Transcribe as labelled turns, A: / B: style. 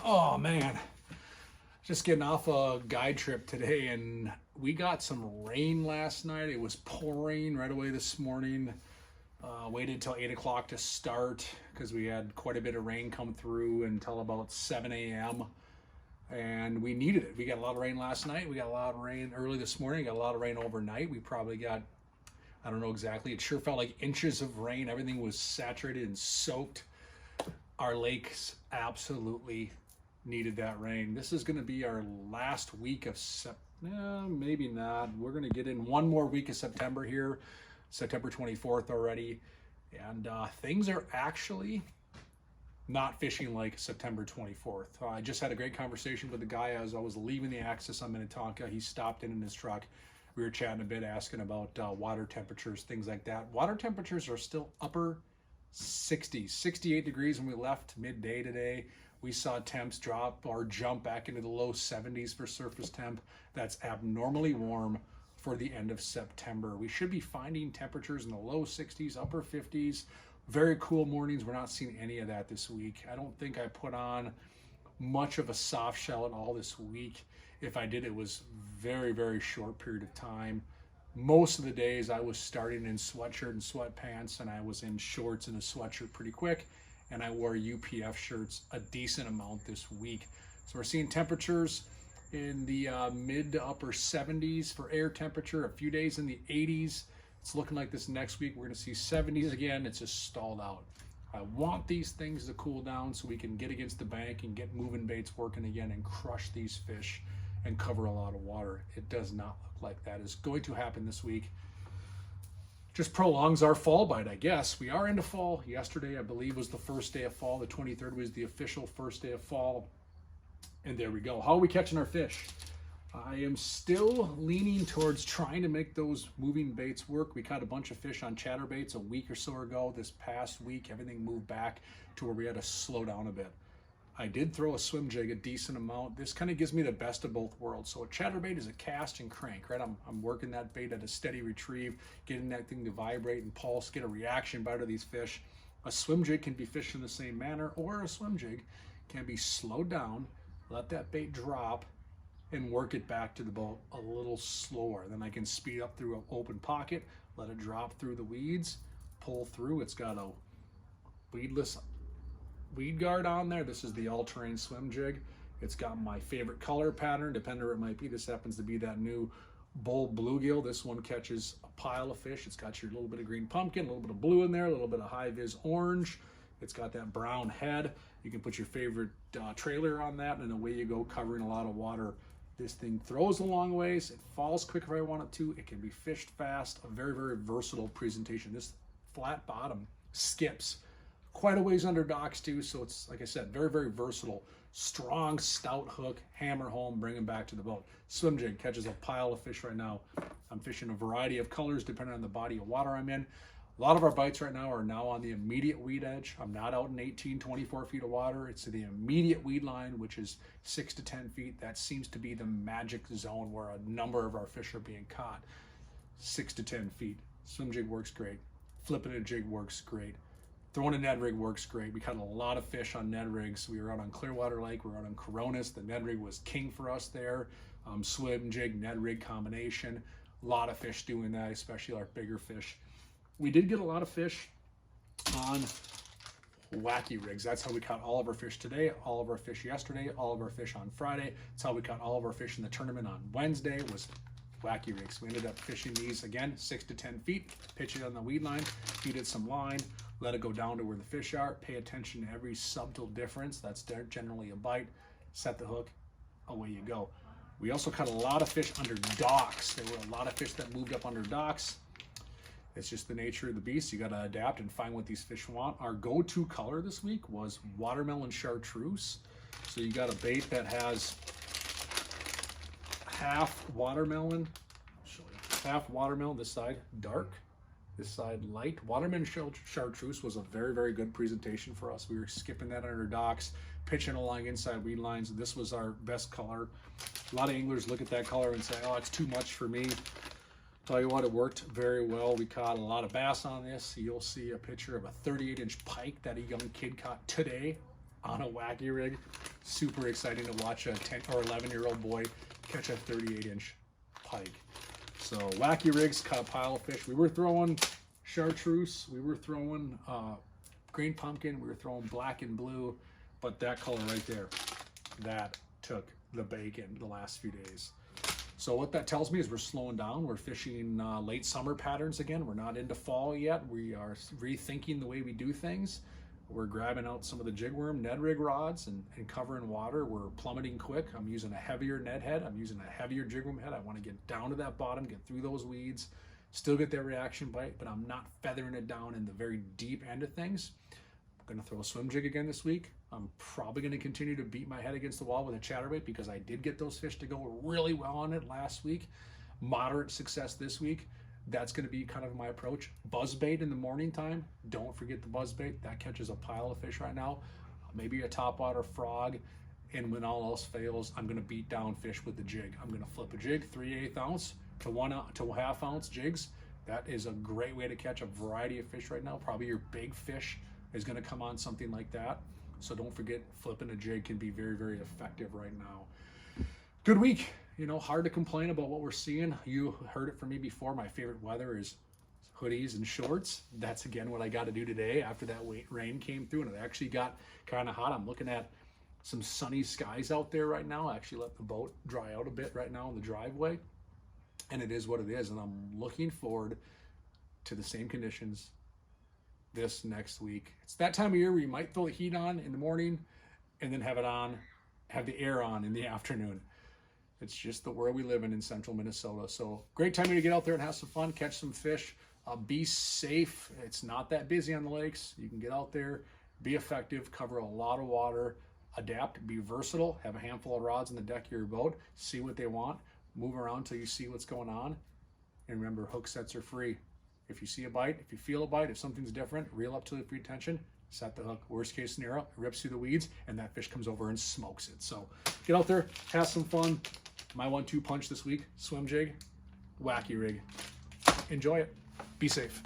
A: Oh man, just getting off a guide trip today, and we got some rain last night. It was pouring right away this morning. Waited till 8 o'clock to start because we had quite a bit of rain come through until about 7 a.m. And we needed it. We got a lot of rain last night. We got a lot of rain early this morning. Got a lot of rain overnight. We probably got, I don't know exactly. It sure felt like inches of rain. Everything was saturated and soaked. Our lakes absolutely needed that rain. This is going to be our last week of maybe not. We're going to get in one more week of September here, September 24th already, and things are actually not fishing like September 24th. I just had a great conversation with the guy as I was leaving the Axis on Minnetonka. He stopped in his truck. We were chatting a bit, asking about water temperatures, things like that. Water temperatures are still upper 60s, 68 degrees when we left midday today. We saw temps drop or jump back into the low 70s for surface temp. That's abnormally warm for the end of September. We should be finding temperatures in the low 60s, upper 50s. Very cool mornings. We're not seeing any of that this week. I don't think I put on much of a soft shell at all this week. If I did, it was very, very short period of time. Most of the days I was starting in sweatshirt and sweatpants, and I was in shorts and a sweatshirt pretty quick, and I wore UPF shirts a decent amount this week. So we're seeing temperatures in the mid to upper 70s for air temperature, a few days in the 80s. It's looking like this next week we're going to see 70s again. It's just stalled out. I want these things to cool down so we can get against the bank and get moving baits working again and crush these fish and cover a lot of water. It does not look like that is going to happen this week. Just prolongs our fall bite, I guess. We are into fall. Yesterday, I believe, was the first day of fall. The 23rd was the official first day of fall. And there we go. How are we catching our fish? I am still leaning towards trying to make those moving baits work. We caught a bunch of fish on chatterbaits a week or so ago. This past week, everything moved back to where we had to slow down a bit. I did throw a swim jig a decent amount. This kind of gives me the best of both worlds. So a chatterbait is a cast and crank, right? I'm working that bait at a steady retrieve, getting that thing to vibrate and pulse, get a reaction bite of these fish. A swim jig can be fished in the same manner, or a swim jig can be slowed down, let that bait drop, and work it back to the boat a little slower. Then I can speed up through an open pocket, let it drop through the weeds, pull through. It's got a weedless weed guard on there. This is the all-terrain swim jig. It's got my favorite color pattern, depending where it might be. This happens to be that new bull bluegill. This one catches a pile of fish. It's got your little bit of green pumpkin, a little bit of blue in there, a little bit of high-vis orange. It's got that brown head. You can put your favorite trailer on that, and away you go, covering a lot of water. This thing throws a long ways. It falls quick if I want it to. It can be fished fast. A very, very versatile presentation. This flat bottom skips quite a ways under docks too, so it's, like I said, very, very versatile. Strong, stout hook, hammer home, bring them back to the boat. Swim jig catches a pile of fish right now. I'm fishing a variety of colors depending on the body of water I'm in. A lot of our bites right now are now on the immediate weed edge. I'm not out in 18, 24 feet of water. It's the immediate weed line, which is 6 to 10 feet. That seems to be the magic zone where a number of our fish are being caught. 6 to 10 feet. Swim jig works great. Flipping a jig works great. Throwing a Ned rig works great. We caught a lot of fish on Ned rigs. We were out on Clearwater Lake. We were out on Coronas. The Ned rig was king for us there. Swim jig, Ned rig combination. A lot of fish doing that, especially our bigger fish. We did get a lot of fish on wacky rigs. That's how we caught all of our fish today, all of our fish yesterday, all of our fish on Friday. That's how we caught all of our fish in the tournament on Wednesday, was wacky rigs. We ended up fishing these again 6 to 10 feet, pitch it on the weed line, feed it some line, let it go down to where the fish are, pay attention to every subtle difference. That's generally a bite, set the hook, away you go. We also caught a lot of fish under docks. There were a lot of fish that moved up under docks. It's just the nature of the beast. You got to adapt and find what these fish want. Our go-to color this week was watermelon chartreuse. So you got a bait that has half watermelon, half watermelon, this side dark, this side light. Watermelon chartreuse was a very, very good presentation for us. We were skipping that under docks, pitching along inside weed lines. This was our best color. A lot of anglers look at that color and say, oh, it's too much for me. Tell you what, it worked very well. We caught a lot of bass on this. You'll see a picture of a 38-inch pike that a young kid caught today. on a wacky rig. Super exciting to watch a 10 or 11-year-old boy catch a 38-inch pike. So wacky rigs, caught a pile of fish. We were throwing chartreuse, we were throwing green pumpkin, we were throwing black and blue, but that color right there, that took the bacon the last few days. So what that tells me is we're slowing down. We're fishing late summer patterns again. We're not into fall yet. We are rethinking the way we do things. We're grabbing out some of the jigworm Ned rig rods and covering water. We're plummeting quick. I'm using a heavier Ned head. I'm using a heavier jigworm head. I want to get down to that bottom, get through those weeds, still get that reaction bite, but I'm not feathering it down in the very deep end of things. I'm going to throw a swim jig again this week. I'm probably going to continue to beat my head against the wall with a chatterbait because I did get those fish to go really well on it last week. Moderate success this week. That's going to be kind of my approach. Buzzbait in the morning time. Don't forget the buzzbait. That catches a pile of fish right now. Maybe a topwater frog. And when all else fails, I'm going to beat down fish with the jig. I'm going to flip a jig, 3/8 ounce to 1.5 ounce jigs. That is a great way to catch a variety of fish right now. Probably your big fish is going to come on something like that. So don't forget, flipping a jig can be very, very effective right now. Good week. You know, hard to complain about what we're seeing. You heard it from me before. My favorite weather is hoodies and shorts. That's again what I got to do today after that rain came through and it actually got kind of hot. I'm looking at some sunny skies out there right now. I actually let the boat dry out a bit right now in the driveway, and it is what it is. And I'm looking forward to the same conditions this next week. It's that time of year where you might throw the heat on in the morning and then have the air on in the afternoon. It's just the world we live in central Minnesota. So great time to get out there and have some fun, catch some fish, be safe. It's not that busy on the lakes. You can get out there, be effective, cover a lot of water, adapt, be versatile, have a handful of rods on the deck of your boat, see what they want, move around until you see what's going on. And remember, hook sets are free. If you see a bite, if you feel a bite, if something's different, reel up to the free tension, set the hook. Worst case scenario, it rips through the weeds and that fish comes over and smokes it. So get out there, have some fun. My 1-2 punch this week, swim jig, wacky rig. Enjoy it. Be safe.